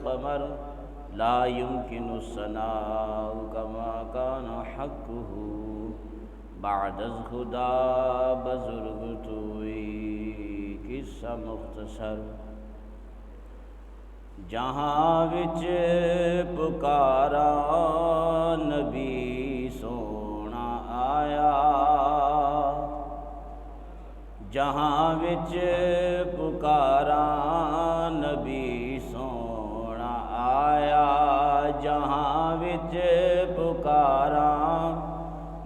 القمر لا يمكن الثناء كما كان حقه بعد از خدا بزرگ توئی قصہ مختصر جہاں وچ پکارا نبی سونا آیا جہاں وچ پکارا نبی سونا آیا جہاں وچ پکارا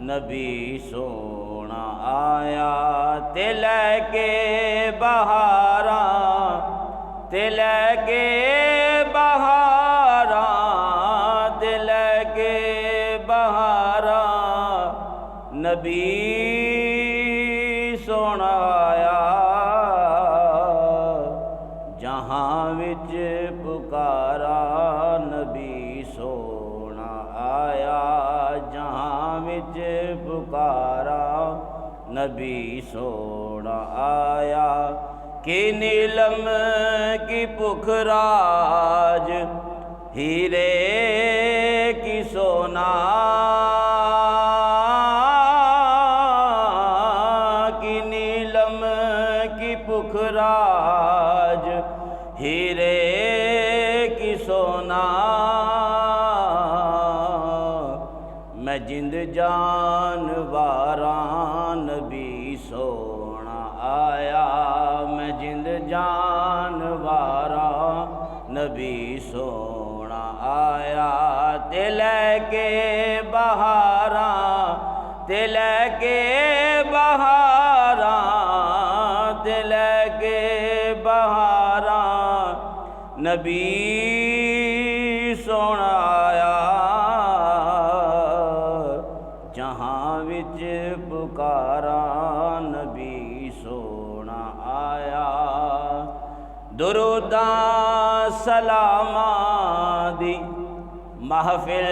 نبی سونا آیا تے لے کے بہاراں تے لے کے بہاراں تے لے کے بہاراں نبی سونا آیا جہاں وچ پکارا نبی سونا آیا جہاں وچ پکارا نبی سونا آیا کہ نیلم کی پکھراج ہیرے کی سونا کہ نیلم کی پکھراج ہیرے کی سونا میں جند جان واراں نبی سونا آیا میں جند جان واراں نبی سونا آیا تے لے کے بہاراں تے لے کے بہاراں تے لے کے بہاراں نبی سونا آیا جہاں وچ پکارا نبی سونا آیا دروداں سلاماں دی محفل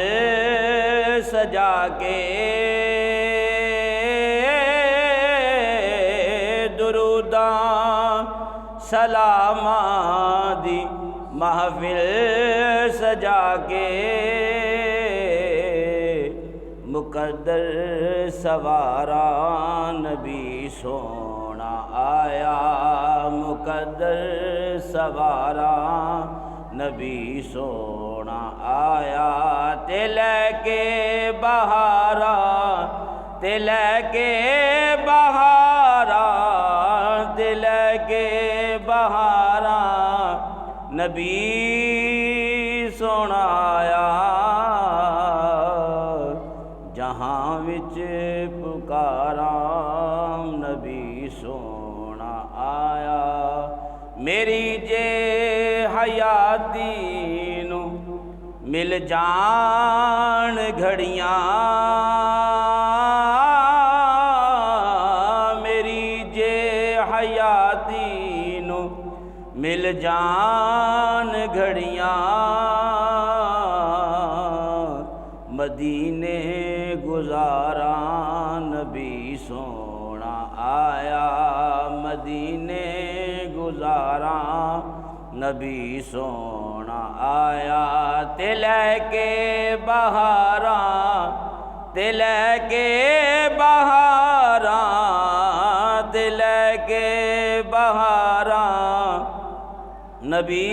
سجا کے دروداں سلاماں دی محفل سجا کے مقدر سوارا نبی سونا آیا مقدر سوارا نبی سونا آیا تے لے کے بہارا تے لے کے بہارا تے لے کے بہارا نبی سونا آیا جہاں وچ پکارا نبی سونا آیا میری جے حیاتی نو مل جان گھڑیاں میری جے حیاتی نو مل جان گھڑیاں مدینے گزارا نبی سونا آیا مدینے گزارا نبی سونا آیا تے لے کے بہاراں تے لے کے بہاراں تے لے کے بہاراں نبی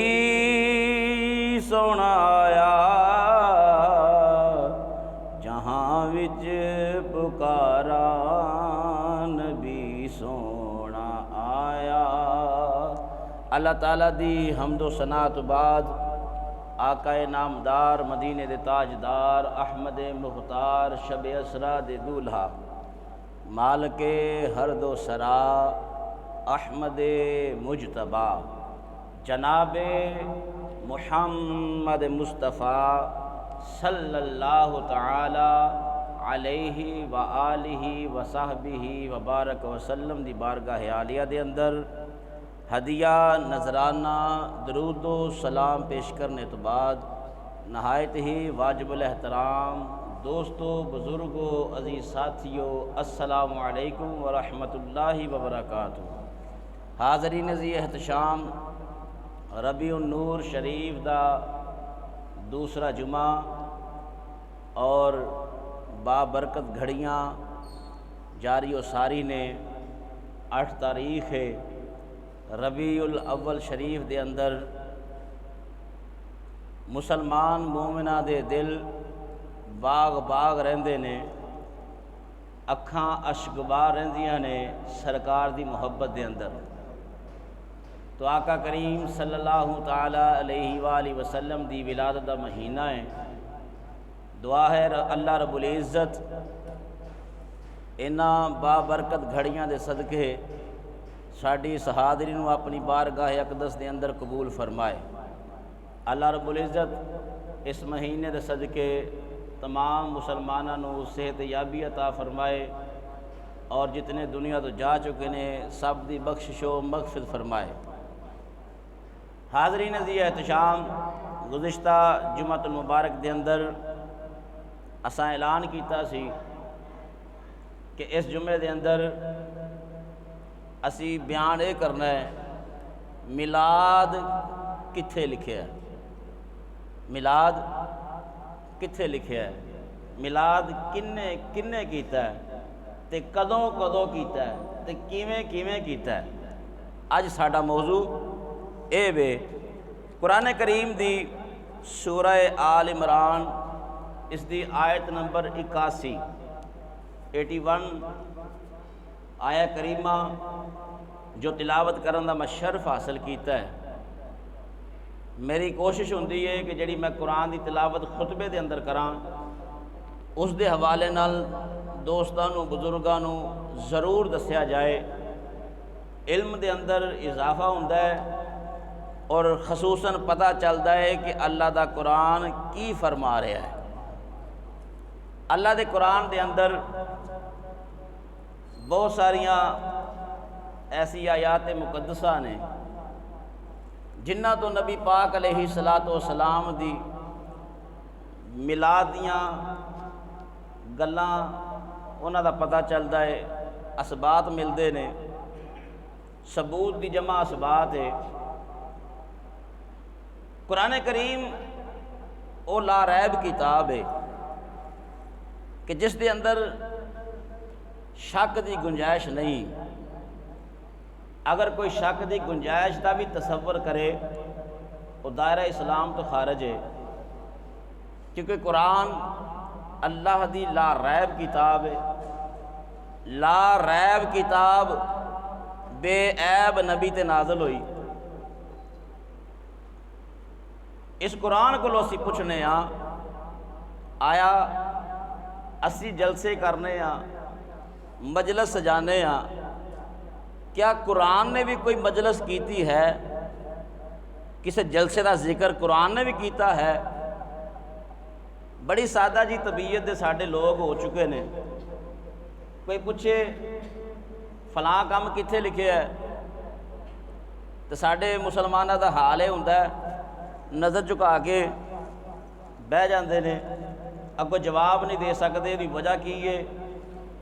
سونا آیا جہاں وچ پکارا نبی سونا آیا اللہ تعالیٰ دی حمد و ثنا تو بعد آقا نامدار مدینے دے تاجدار احمد مختار شب اسرا دے دولہا مالک ہر دو سرا احمد مجتبی جناب محمد مصطفیٰ صلی اللہ تعالی علیہ وآلہ وصحبہ وبارک وسلم دی بارگاہ عالیہ دے اندر ہدیہ نذرانہ درود و سلام پیش کرنے تو بعد نہایت ہی واجب الاحترام دوستو بزرگو عزیز ساتھیو السلام علیکم ورحمۃ اللہ وبرکاتہ۔ حاضرین عزیز احتشام ربیع النور شریف دا دوسرا جمعہ اور بابرکت گھڑیاں جاری و ساری نے 8 تاریخ ربیع الاول شریف دے اندر مسلمان مومنہ دے دل باغ باغ رہندے نے، اکھاں اشکبار رہندیاں نے سرکار دی محبت دے اندر۔ تو آقا کریم صلی اللہ تعالی علیہ وآلہ وسلم دی ولادت دا مہینہ ہے۔ دعا ہے اللہ رب العزت انہاں بابرکت گھڑیاں دے صدقے ساڈی اس حاضری نو اپنی بارگاہ اقدس دے اندر قبول فرمائے۔ اللہ رب العزت اس مہینے دے صدقے تمام مسلمانوں نو صحت یابی عطا فرمائے، اور جتنے دنیا تو جا چکے نے سب دی بخشش و مغفرت فرمائے۔ حاضرین عزیز احتشام، گزشتہ جمعۃ المبارک دے اندر اساں اعلان کیتا سی کہ اس جمعے دے اندر اسی بیان یہ کرنا ہے میلاد کتھے لکھیا ہے، میلاد کتھے لکھیا ہے، میلاد کنے کیتا ہے تے کدوں کدوں کیتا ہے تے کیویں کیویں کیتا ہے۔ اج ساڈا موضوع اے وے قرآن کریم دی سورہ آل عمران، اس دی آیت نمبر 81 آیا کریمہ جو تلاوت کرن دا میں شرف حاصل کیتا ہے۔ میری کوشش ہوندی ہے کہ جڑی میں قرآن دی تلاوت خطبے دے اندر کراں اس دے حوالے نال دوستاں نو بزرگاں نو ضرور دسیا جائے، علم دے اندر اضافہ ہوندا ہے اور خصوصاً پتہ چلدا ہے کہ اللہ دا قرآن کی فرما رہا ہے۔ اللہ دے قرآن دے اندر بہت ساریاں ایسی آیات مقدسہ نے جنہ تو نبی پاک علیہ السلام دی میلاد دیاں گلاں انہاں دا پتہ چلدا ہے، اسبات ملدے نے، ثبوت دی جمع اسبات ہے۔ قرآن کریم او لا ریب کتاب ہے کہ جس دے اندر شک دی گنجائش نہیں۔ اگر کوئی شک دی گنجائش دا بھی تصور کرے وہ دائرہ اسلام تو خارج ہے، کیونکہ قرآن اللہ دی لا ریب کتاب ہے۔ لا ریب کتاب بے عیب نبی تے نازل ہوئی۔ اس قرآن کو اسی پوچھنے ہاں، آیا اسی جلسے کرنے ہاں، مجلس سجانے ہاں، کیا قرآن نے بھی کوئی مجلس کیتی ہے؟ کسی جلسے دا ذکر قرآن نے بھی کیتا ہے؟ بڑی سادہ جی طبیعت دے ساڈے لوگ ہو چکے نے، کوئی پوچھے فلاں کام کتھے لکھے ہے تو ساڈے مسلمانہ دا حال یہ ہوندا ہے نظر جھکا کے بہ جاندے نے، اگوں جواب نہیں دے سکتے دی وجہ کی ہے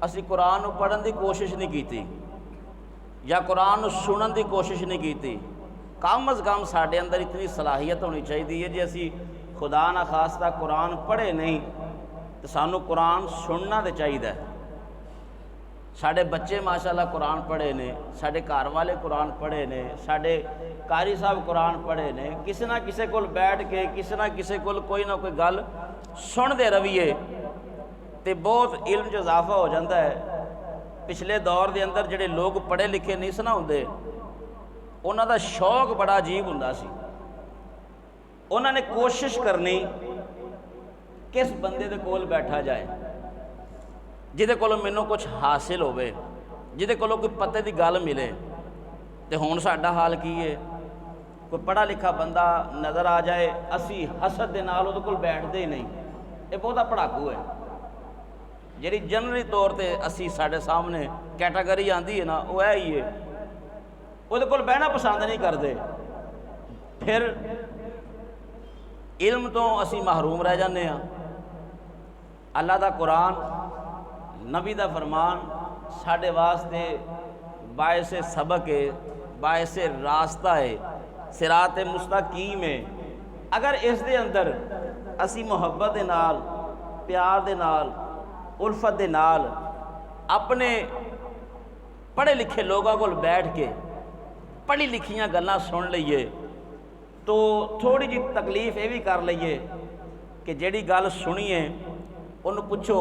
اسی قرآن نو پڑھن دی کوشش نہیں کیتی یا قرآن نو سنن دی کوشش نہیں کیتی۔ کم از کم ساڈے اندر اتنی صلاحیت ہونی چاہیے جی اسی خدا نہ خواستہ قرآن پڑھے نہیں تو سانو قرآن سننا دے چاہیے۔ ساڈے بچے ماشاءاللہ قرآن پڑھے نے، ساڈے گھر والے قرآن پڑھے نے، ساڈے قاری صاحب قرآن پڑھے نے، کسی نہ کسی کول بیٹھ کے کسی نہ کسی کول کوئی نہ کوئی گل سن دے رویے تے بہت علم جو اضافہ ہو جاتا ہے۔ پچھلے دور دے اندر جڑے لوگ پڑھے لکھے نہیں سنا ہوندے انہاں دا شوق بڑا عجیب ہوندا سی، انہاں نے کوشش کرنی کس بندے دے کول بیٹھا جائے جہدے کولوں مینوں کچھ حاصل ہوئے، جہدے کولوں کوئی پتے دی گل ملے۔ تے ہن ساڈا حال کی ہے، کوئی پڑھا لکھا بندہ نظر آ جائے اسی حسد دے نال اودے کول بیٹھدے ہی نہیں، یہ بہتا پڑھاکو ہے۔ جیڑی جنرلی طور تے اسی ساڈے سامنے کیٹاگری آندی ہے نا وہ ہی ہے، اودے کول بہنا پسند نہیں کرتے، پھر علم تو اسی محروم رہ جانے ہاں۔ اللہ دا قرآن، نبی دا فرمان ساڈے واسطے باعث سبق ہے، باعث راستہ ہے، صراط مستقیم ہے۔ اگر اس دے اندر اسی محبت دے نال، پیار دے نال، الفت دے نال اپنے پڑھے لکھے لوگوں کو بیٹھ کے پڑھی لکھیاں گلاں سن لئیے تو تھوڑی جی تکلیف یہ بھی کر لئیے کہ جیڑی گل سنیے انہوں پوچھو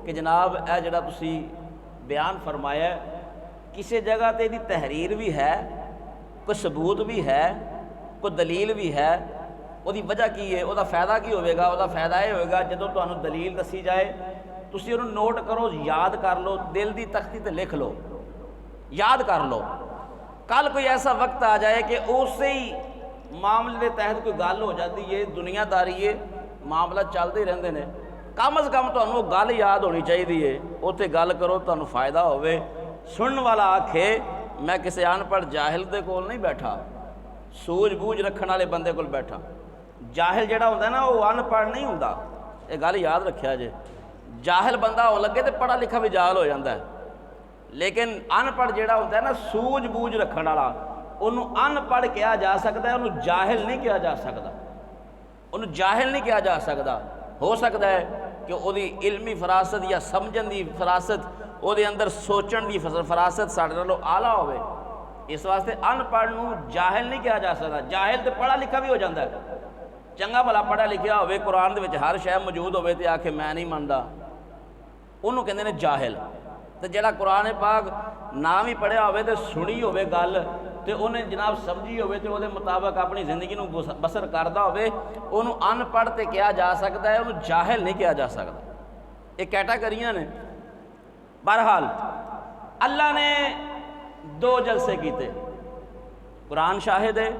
کہ جناب اے جڑا تسی بیان فرمایا ہے کسی جگہ تے دی تحریر بھی ہے، کوئی ثبوت بھی ہے، کوئی دلیل بھی ہے، وہ دی وجہ کی ہے، وہ دا فائدہ کی ہوئے گا؟ وہ دا فائدہ یہ ہوئے گا جدوں تو انہوں دلیل دسی جائے تسی انہوں نوٹ کرو، یاد کر لو، دل دی تختی تے لکھ لو، یاد کر لو۔ کل کوئی ایسا وقت آ جائے کہ اسی ہی معاملے کے تحت کوئی گل ہو جاتی ہے، دنیا داری ہے، معاملہ چلتے رہتے ہیں، کم از کم تمہیں گل یاد ہونی چاہیے، اتنے گل کرو تمہیں فائدہ ہوئے۔ سنن والا آکھے میں کسی ان پڑھ جاہل دے کول نہیں بیٹھا، سوجھ بوجھ رکھنے والے بندے کول بیٹھا۔ جاہل جڑا ہوتا ہے نا وہ ان پڑھ نہیں ہوتا، یہ گل یاد رکھیا جے۔ جاہل بندہ ہو لگے تو پڑھا لکھا بھی جاہل ہو جاتا ہے، لیکن ان پڑھ جڑا ہوتا ہے نا سوجھ بوجھ رکھنے والا، انہوں ان پڑھ کیا جا سکتا ہے، انہوں جاہل نہیں کیا جا سکتا، انہوں جاہل نہیں کیا جا سکتا۔ ہو سکتا ہے کہ وہ دی علمی فراست یا سمجھن دی فراست، وہ دے اندر سوچن دی فراست ساڑھے نالوں اعلیٰ ہوئے، اس واسطے ان پڑھ نوں جاہل نہیں کیا جا سکتا۔ جاہل تو پڑھا لکھا بھی ہو جاتا ہے، چنگا بھلا پڑھا لکھیا ہوئے، قرآن دے وچ ہر شے موجود ہوئے تے آکھے میں نہیں مندا، انہوں کہندے نے جاہل۔ تو جڑا قرآن پاک نام ہی پڑھیا ہوئے تے سنی ہوئے گل تے انہیں جناب سمجھی ہوئے تے وہ دے مطابق اپنی زندگی نوں بسر کردہ ہوئے، انہوں ان پڑھ تے کیا جا سکتا ہے، انہوں جاہل نہیں کیا جا سکتا۔ یہ کیٹاگریاں نے۔ بہرحال اللہ نے دو جلسے کیتے، قرآن شاہد ہے،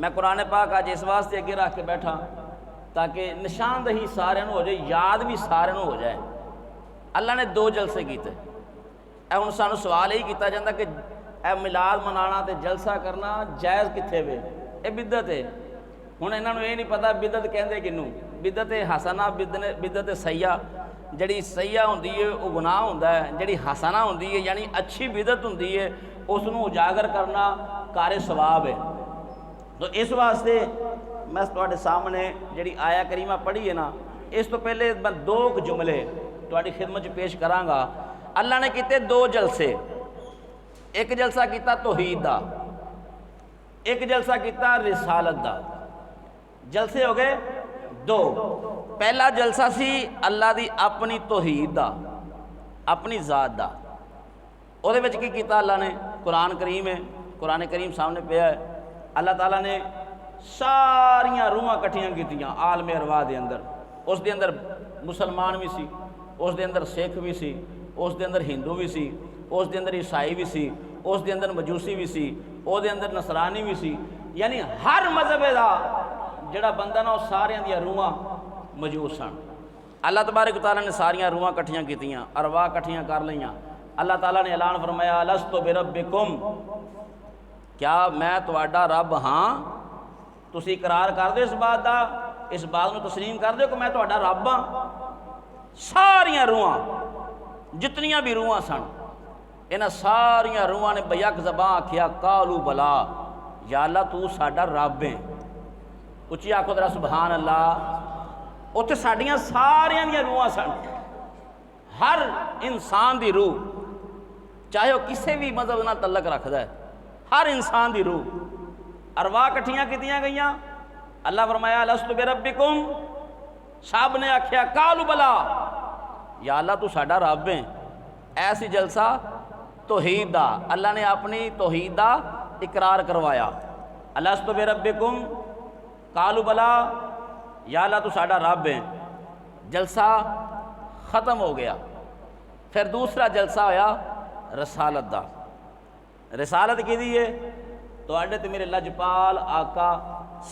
میں قرآن پاک آج اس واسطے اگے رکھ کے بیٹھا تاکہ نشاندہی سارے ہو جائے، یاد بھی سارے ہو جائے۔ اللہ نے دو جلسے کیتے۔ اے ہن سانوں سوال یہی کیتا جاتا کہ اے میلاد منانا تے جلسہ کرنا جائز کتھے وے؟ اے بدعت ہے۔ ہن انہاں نوں یہ نہیں پتہ بدعت کہندے کنوں؟ بدعت حسنہ، بدعت سیئہ۔ جڑی سیئہ ہوندی ہے وہ گناہ ہوندا ہے، جڑی حسنہ ہوندی ہے یعنی اچھی بدعت ہوندی ہے اس نوں اجاگر کرنا کار ثواب ہے۔ تو اس واسطے میں تواڈے سامنے جڑی آیا کریمہ پڑھی ہے نا، اس تو پہلے میں دو جملے تواڈی خدمت پیش کراں گا۔ اللہ نے کیتے دو جلسے، ایک جلسہ کیتا توحید دا، ایک جلسہ کیتا رسالت دا۔ جلسے ہو گئے دو۔ پہلا جلسہ سی اللہ دی اپنی توحید دا، اپنی ذات دا۔ او دے وچ کی کیتا اللہ نے؟ قرآن کریم ہے، قرآن کریم سامنے پہ ہے، اللہ تعالیٰ نے ساریاں روحاں کٹھیاں کیتیاں عالم ارواح دے اندر۔ اس دے اندر مسلمان بھی سی، اس دے اندر سکھ بھی سی، اس دے اندر ہندو بھی سی، اس دے اندر عیسائی بھی سی، اس دے اندر مجوسی بھی سی، اس دے اندر نصرانی بھی سی، یعنی ہر مذہب دا جڑا بندہ نا وہ ساریاں دیاں روحاں موجود سن۔ اللہ تبارک و تعالیٰ نے ساریاں روحاں کٹھیاں کیتیاں، ارواح کٹھیاں کر لیاں۔ اللہ تعالیٰ نے اعلان فرمایا لست بربکم، کیا میں تواڈا رب ہاں؟ تسی اقرار کر دو اس بات دا، اس بات میں تسلیم کر دو کہ میں تواڈا رب ہاں؟ ساریاں روحاں جتنیاں بھی روحاں سن، انہاں ساریاں روحاں نے بیک زبان آکھیا قالو بلا، یا اللہ تو ساڈا رب ہے۔ اچھی آکھو ذرا سبحان اللہ۔ اتنے ساڈیاں ساریاں دیاں روحاں سن، ہر انسان دی روح، چاہے وہ کسی بھی مذہب نال تعلق رکھدا ہے، ہر انسان دی روح، ارواح کٹھیاں کیتیاں گئیاں۔ اللہ فرمایا لست بربکم، سب نے آکھیا قالوا بلا، یا اللہ تو ساڈا رب ہے۔ ایسی جلسہ توحید دا، اللہ نے اپنی توحید دا اقرار کروایا۔ لست بربکم قالوا بلا، یا اللہ تو ساڈا رب ہے۔ جلسہ ختم ہو گیا۔ پھر دوسرا جلسہ ہویا رسالت دا۔ رسالت کی دی ہے؟ تو اڈے تے میرے لجپال آقا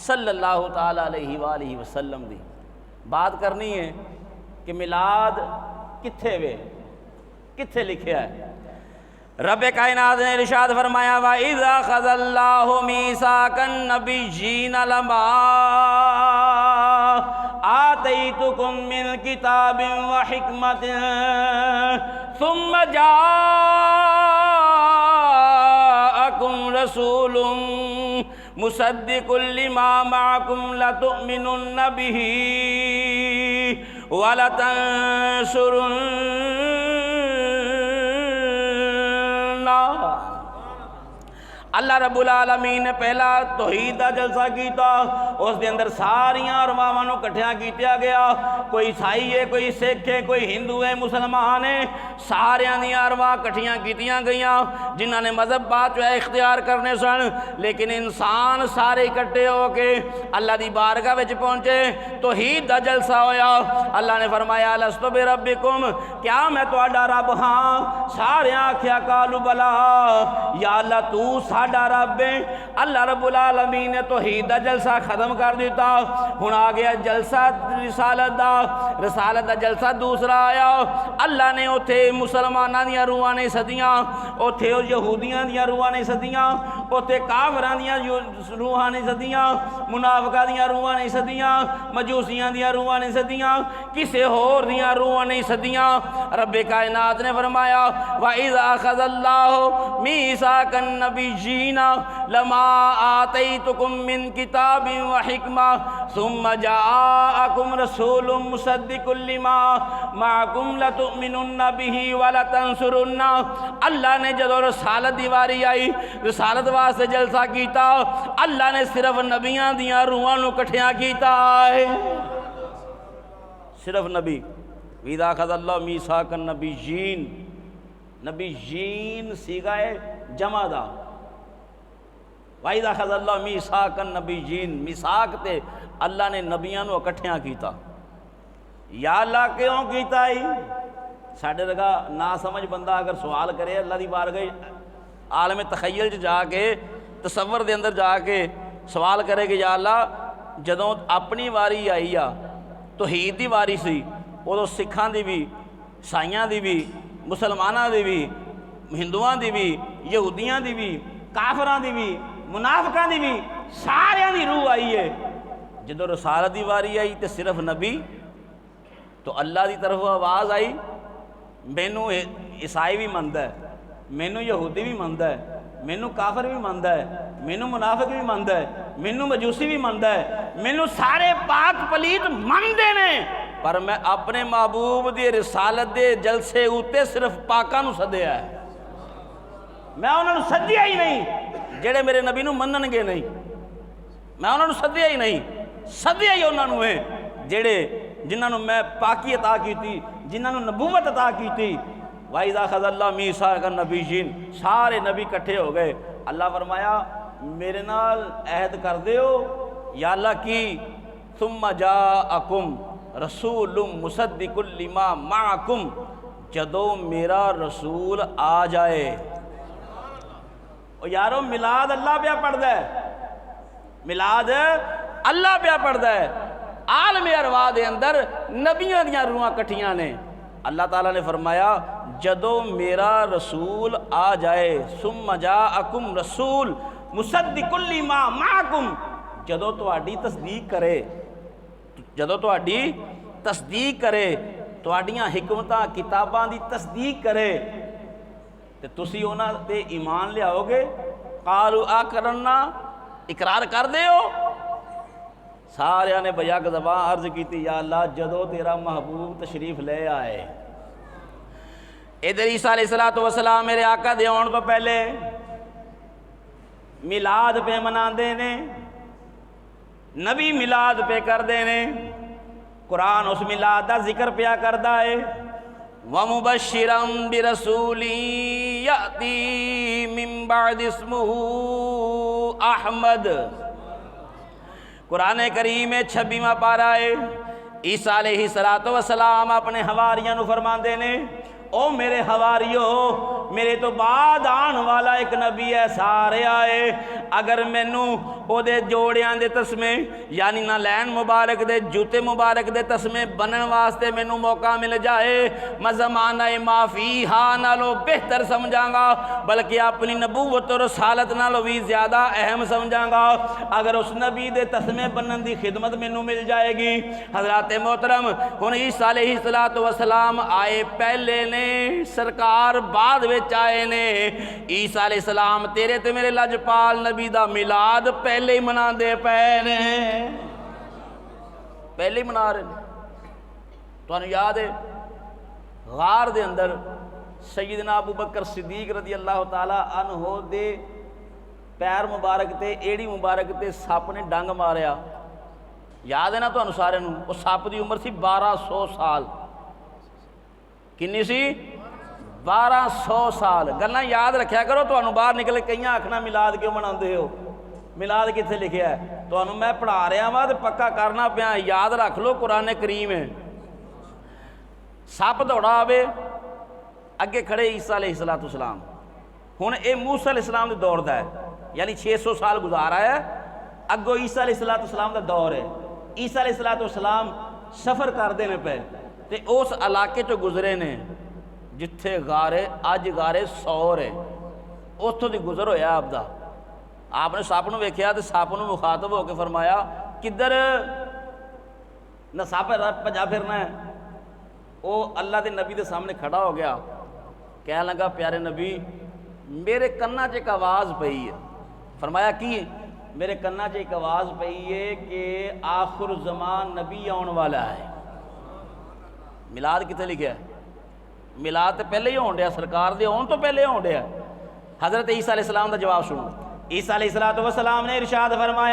صلی اللہ تعالیٰ علیہ وآلہ وسلم دی بات کرنی ہے کہ میلاد کتھے وے، کتھے لکھیا ہے؟ رب کائنات نے ارشاد فرمایا وَإِذَا أَخَذَ اللَّهُ مِيثَاقَ النَّبِيِّينَ لَمَا آتَيْتُكُم مِّن كِتَابٍ وَحِكْمَةٍ ثُمَّ جَاءَكُمْ رَسُولٌ مصدق لما معکم لتؤمنن به ولتنصرن۔ اللہ رب العالمین نے پہلا توحید دا جلسہ کیتا، اس دے اندر ساریاں ارواحاں نوں کٹھیاں کیتیا گیا، کوئی عیسائی ہے، کوئی سکھ ہے، کوئی ہندو ہے، مسلمان ہے، ساریاں دیاں ارواح کٹھیاں کیتیاں گئیاں جنہاں نے مذہب بات جو ہے اختیار کرنے سن، لیکن انسان سارے اکٹھے ہو کے اللہ دی بارگاہ وچ پہنچے، توحید دا جلسہ ہویا۔ اللہ نے فرمایا لست بربکم، کیا میں تہاڈا رب ہاں؟ سارے آکھیا قالوا بلا، یا اللہ تو ساڈا رب ہے۔ اللہ رب العالمین نے توحید دا جلسہ ختم کر دیتا، ہن آ گیا جلسہ رسالت دا۔ رسالت دا جلسہ دوسرا آیا، اللہ نے اوتھے مسلماناں دیاں روحاں نہیں سدیاں، اوتھے یہودیاں دیاں روحاں نہیں سدیاں، اوتھے کافراں دیاں روحاں نہیں سدیاں، منافقاں دیاں روحاں نہیں سدیاں، مجوسیاں دیاں روحاں نہیں سدیاں، کسے ہور دیاں روحاں نہیں سدیاں۔ رب کائنات نے فرمایا وَإِذَا أَخَذَ اللَّهُ مِيثَاقَ النَّبِيِّينَ لَمَا آتَيْتُكُم مِّن كِتَابٍ وَحِكْمَةٍ ثُمَّ جَاءَكُمْ رَسُولٌ مُصَدِّقٌ لِّمَا مَعَكُمْ لَتُؤْمِنُنَّ بِهِ وَلَتَنصُرُنَّ۔ اللہ نے جدو رسالت دی واری آئی، رسالت واسطے جلسہ کیتا، اللہ نے صرف نبیاں دیاں روحاں نوں کٹھیاں کیتا ہے، صرف نبی۔ وَإِذَا أَخَذَ اللَّهُ مِيثَاقَ النَّبِيِّينَ، نبیین سیغہ جمع دا، وَإِذَا أَخَذَ اللَّهُ مِيثَاقَ النَّبِيِّينَ، میثاق تے اللہ نے نبیاں نوں اکٹھیاں کیتا۔ یا اللہ کیوں کیتا ہی؟ ساڑھے لگا نا سمجھ بندہ اگر سوال کرے اللہ دی بارگاہ عالم تخیل جا کے تصور دے اندر جا کے سوال کرے کہ یا اللہ جدوں اپنی واری آئی آ توحید دی واری سی، ادو سکھاں دی بھی، عیسائیاں دی بھی، مسلماناں دی بھی، ہندوؤں دی بھی، یہودیاں دی بھی، کافراں دی بھی، منافقاں دی بھی، ساریاں دی روح آئی ہے۔ جدو رسالت دی واری آئی تے صرف نبی، تو اللہ دی طرف آواز آئی مینوں عیسائی بھی مندا ہے، مینوں یہودی بھی مندا ہے، مینوں کافر بھی مندا ہے، مینوں منافق بھی مندا ہے، مینوں مجوسی بھی مندا ہے، مینوں سارے پاک پلیت مندے نے، پر میں اپنے محبوب دی رسالت دے جلسے اوتے صرف پاکاں نوں سدیا ہے، میں انہاں نوں سدیا ہی نہیں جڑے میرے نبی نوں منن گے نہیں، میں انہاں نوں سدیا ہی نہیں، سدیا ہی انہاں نوں ہے جڑے جنہاں نوں میں پاکی عطا کیتی، جنہاں نوں نبوت عطا کیتی۔ وَإِذَا أَخَذَ اللَّهُ مِيثَاقَ النَّبِيِّينَ، سارے نبی کٹھے ہو گئے، اللہ فرمایا میرے نال عہد کر دیو، یا اللہ کی ثُمَّ جَاءَكُمْ رَسُولٌ مُصَدِّقٌ لِّمَا مَعَكُمْ، جدو میرا رسول آ جائے۔ اور یارو میلاد اللہ پہ پڑھدا ہے، میلاد اللہ پہ پڑھدا ہے، عالم ارواح دے اندر نبیاں دیاں روحاں کٹھیاں نے۔ اللہ تعالیٰ نے فرمایا جدو میرا رسول آ جائے، ثم جاءکم رسول مصدق لما معکم، جدو تہاڈی تصدیق کرے، جدو تہاڈی تصدیق کرے، تہاڈیاں حکمتاں کتاباں دی تصدیق کرے، تے تسی انہاں تے ایمان لے آؤ گے، قالوا اقررنا، اقرار کر دیو۔ سارے نے بیک زبان عرض کیتی یا اللہ جدو تیرا محبوب تشریف لے آئے۔ ادھر عیسیٰ علیہ السلام میرے آقا دے آن تو پہلے میلاد پہ مناندے نے، نبی میلاد پہ کر دے نے، قرآن اس میلاد دا ذکر پیا کردا ہے، وَمُبَشِّرًا بِرَسُولٍ يَأْتِي مِن بَعْدِ اسْمُهُ احمد۔ قرآن کریم 26واں پارہ ہے، عیسیٰ علیہ السلام اپنے حواریاں نو فرماندے نے او میرے حواریو، میرے تو بعد آن والا ایک نبی ہے سارے آئے، اگر مینوں او دے جوڑیاں دے تسمے یعنی نہ لین مبارک دے جوتے مبارک دے تسمے بنن واسطے مینوں موقع مل جائے، میں زمانہ معافی ہاں نالو بہتر سمجھاں گا، بلکہ اپنی نبوت اور رسالت نالو بھی زیادہ اہم سمجھاں گا اگر اس نبی دے تسمے بنن دی خدمت مینوں مل جائے گی۔ حضرات محترم ہن عیسیٰ علیہ السلام آئے پہلے نے، سرکار بعد وچ آئے نے۔ عیسیٰ علیہ السلام تیرے تے میرے لجپال نبی دا میلاد پہلے پہلے ہی منا دے پے نے، پہلے ہی منا رہے ہیں۔ تو انہوں یاد ہے غار دے اندر سیدنا ابو بکر صدیق رضی اللہ تعالیٰ عنہ دے پیر مبارک تے ایڑی مبارک تے سپ نے ڈنگ ماریا، یاد ہے نا تو سارے نوں؟ اس سپ دی عمر سی 1200 سال، کنی سی؟ 1200 سال۔ گلاں یاد رکھیا کرو، تانوں باہر نکل کئی آکھنا میلاد کیوں مناندے ہو، میلاد کتنے لکھیا ہے؟ تانوں میں پڑھا رہا ہاں تے پکا کرنا پیا، یاد رکھ لو قرآن کریم ہے۔ سپ دوڑا آوے، اگے کھڑے عیسیٰ علیہ السلام، ہن اے موسیٰ علیہ السلام دے دور دا ہے، یعنی 600 سال گزارا ہے، اگو عیسیٰ علیہ السلام دا دور ہے۔ عیسیٰ علیہ السلام سفر کردے نے پے تے اس علاقے چو گزرے نے جتھے غارے اج غارے سور ہے، اتھوں دی گزر ہویا آپ دا۔ آپ نے سپ نو ویکھیا تے سپ نو مخاطب ہو کے فرمایا کدھر نہ سپ بھجا پھرنا ہے۔ وہ اللہ دے نبی دے سامنے کھڑا ہو گیا، کہنے لگا پیارے نبی میرے کنا چ ایک آواز پئی ہے۔ فرمایا کی؟ میرے کنا چ ایک آواز پئی ہے کہ آخر زمان نبی آن والا ہے۔ میلاد کتنے لکھا ہے؟ میلاد تو پہلے ہی ہون ڈیا، سرکار دے آن تو پہلے ہون ڈیا۔ حضرت عیسیٰ علیہ السلام دا جواب سنو۔ عیسیٰ علیہ السلام نے ارشاد فرمایا